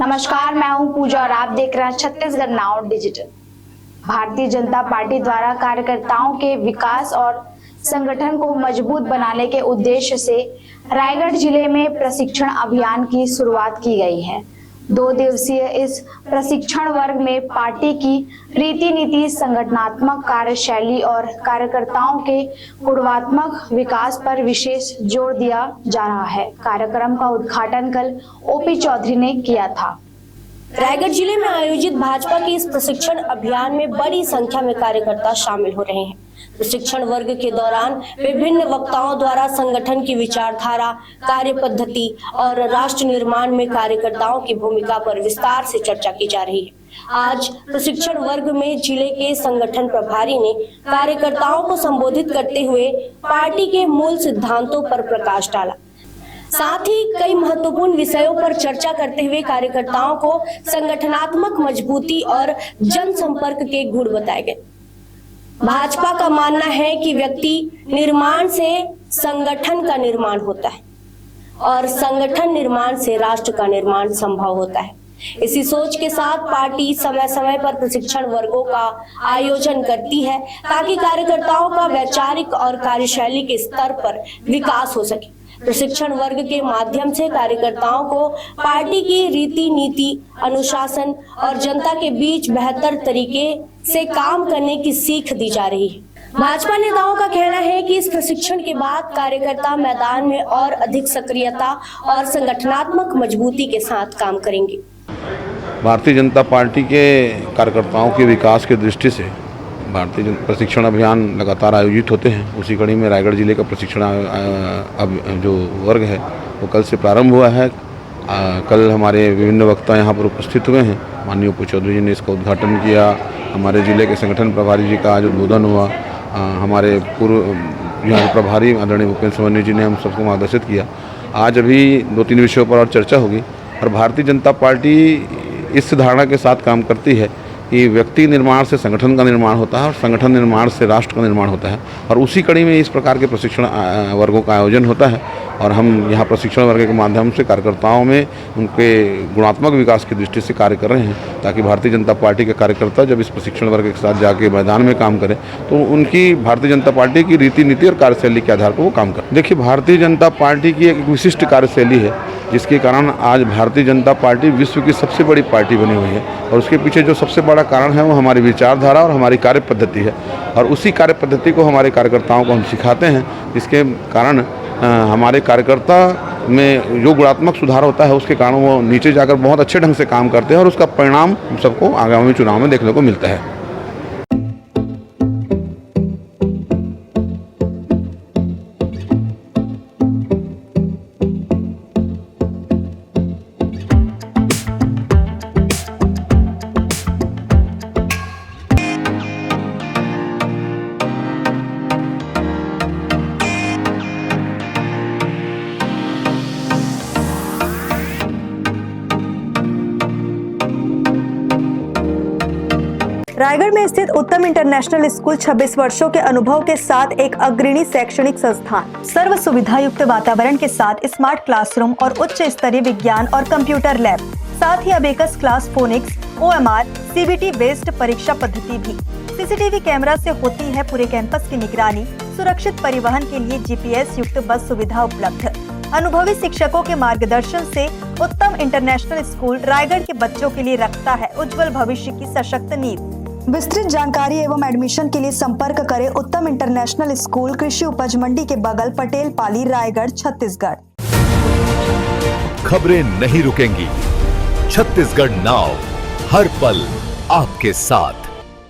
नमस्कार, मैं हूं पूजा और आप देख रहे हैं Chhattisgarh now digital. Bharatiya Janata party द्वारा कार्यकर्ताओं के विकास और संगठन को मजबूत बनाने के उद्देश्य से रायगढ़ जिले में प्रशिक्षण अभियान की शुरुआत की गई है। 2 दिवसीय इस प्रशिक्षण वर्ग में पार्टी की रीति नीति, संगठनात्मक कार्यशैली और कार्यकर्ताओं के गुणात्मक विकास पर विशेष जोर दिया जा रहा है। कार्यक्रम का उद्घाटन कल ओपी चौधरी ने किया था। रायगढ़ जिले में आयोजित भाजपा के इस प्रशिक्षण अभियान में बड़ी संख्या में कार्यकर्ता शामिल हो रहे हैं। प्रशिक्षण वर्ग के दौरान विभिन्न वक्ताओं द्वारा संगठन की विचारधारा, कार्य पद्धति और राष्ट्र निर्माण में कार्यकर्ताओं की भूमिका पर विस्तार से चर्चा की जा रही है। आज प्रशिक्षण वर्ग में जिले के संगठन प्रभारी ने कार्यकर्ताओं को संबोधित करते हुए पार्टी के मूल सिद्धांतों पर प्रकाश डाला। साथ ही कई महत्वपूर्ण विषयों पर चर्चा करते हुए कार्यकर्ताओं को संगठनात्मक मजबूती और जनसंपर्क के गुण बताए गए। भाजपा का मानना है कि व्यक्ति निर्माण से संगठन का निर्माण होता है और संगठन निर्माण से राष्ट्र का निर्माण संभव होता है। इसी सोच के साथ पार्टी समय समय पर प्रशिक्षण वर्गों का आयोजन करती है ताकि कार्यकर्ताओं का वैचारिक और कार्यशैली के स्तर पर विकास हो सके। प्रशिक्षण वर्ग के माध्यम से कार्यकर्ताओं को पार्टी की रीति नीति, अनुशासन और जनता के बीच बेहतर तरीके से काम करने की सीख दी जा रही है। भाजपा नेताओं का कहना है कि इस प्रशिक्षण के बाद कार्यकर्ता मैदान में और अधिक सक्रियता और संगठनात्मक मजबूती के साथ काम करेंगे। भारतीय जनता पार्टी के कार्यकर्ताओं के विकास की दृष्टि से भारतीय प्रशिक्षण अभियान लगातार आयोजित होते हैं। उसी कड़ी में रायगढ़ जिले का प्रशिक्षण जो वर्ग है वो कल से प्रारंभ हुआ है। कल हमारे विभिन्न वक्ता यहाँ पर उपस्थित हुए हैं। माननीय ओपी चौधरी जी ने इसका उद्घाटन किया। हमारे जिले के संगठन प्रभारी जी का आज उद्बोधन हुआ। हमारे पूर्व यहाँ प्रभारी आदरणीय भूपेंद्र सवन्नी जी ने हम सबको मार्गदर्शित किया। आज अभी 2-3 विषयों पर और चर्चा होगी और भारतीय जनता पार्टी इस धारणा के साथ काम करती है कि व्यक्ति निर्माण से संगठन का निर्माण होता है और संगठन निर्माण से राष्ट्र का निर्माण होता है और उसी कड़ी में इस प्रकार के प्रशिक्षण वर्गों का आयोजन होता है। और हम यहाँ प्रशिक्षण वर्ग के माध्यम से कार्यकर्ताओं में उनके गुणात्मक विकास की दृष्टि से कार्य कर रहे हैं ताकि भारतीय जनता पार्टी के कार्यकर्ता जब इस प्रशिक्षण वर्ग के साथ जाके मैदान में काम करें तो उनकी भारतीय जनता पार्टी की रीति नीति और कार्यशैली के आधार पर वो काम करें। देखिए, भारतीय जनता पार्टी की एक विशिष्ट कार्यशैली है जिसके कारण आज भारतीय जनता पार्टी विश्व की सबसे बड़ी पार्टी बनी हुई है और उसके पीछे जो सबसे बड़ा कारण है वो हमारी विचारधारा और हमारी कार्य पद्धति है और उसी कार्य पद्धति को हमारे कार्यकर्ताओं को हम सिखाते हैं, जिसके कारण हमारे कार्यकर्ता में जो गुणात्मक सुधार होता है उसके कारण वो नीचे जाकर बहुत अच्छे ढंग से काम करते हैं और उसका परिणाम सबको आगामी चुनाव में देखने को मिलता है। रायगढ़ में स्थित उत्तम इंटरनेशनल स्कूल 26 वर्षों के अनुभव के साथ एक अग्रणी शैक्षणिक संस्थान, सर्व सुविधा युक्त वातावरण के साथ स्मार्ट क्लासरूम और उच्च स्तरीय विज्ञान और कंप्यूटर लैब, साथ ही abacus class, phonics, OMR, CBT based परीक्षा पद्धति भी। CCTV कैमरा से होती है पूरे कैंपस की निगरानी। सुरक्षित परिवहन के लिए GPS युक्त बस सुविधा उपलब्ध। अनुभवी शिक्षकों के मार्गदर्शन से उत्तम इंटरनेशनल स्कूल रायगढ़ के बच्चों के लिए रखता है उज्जवल भविष्य की सशक्त नींव। विस्तृत जानकारी एवं एडमिशन के लिए संपर्क करें उत्तम इंटरनेशनल स्कूल, कृषि उपज मंडी के बगल, पटेल पाली, रायगढ़, छत्तीसगढ़। खबरें नहीं रुकेंगी। छत्तीसगढ़ नाउ हर पल आपके साथ।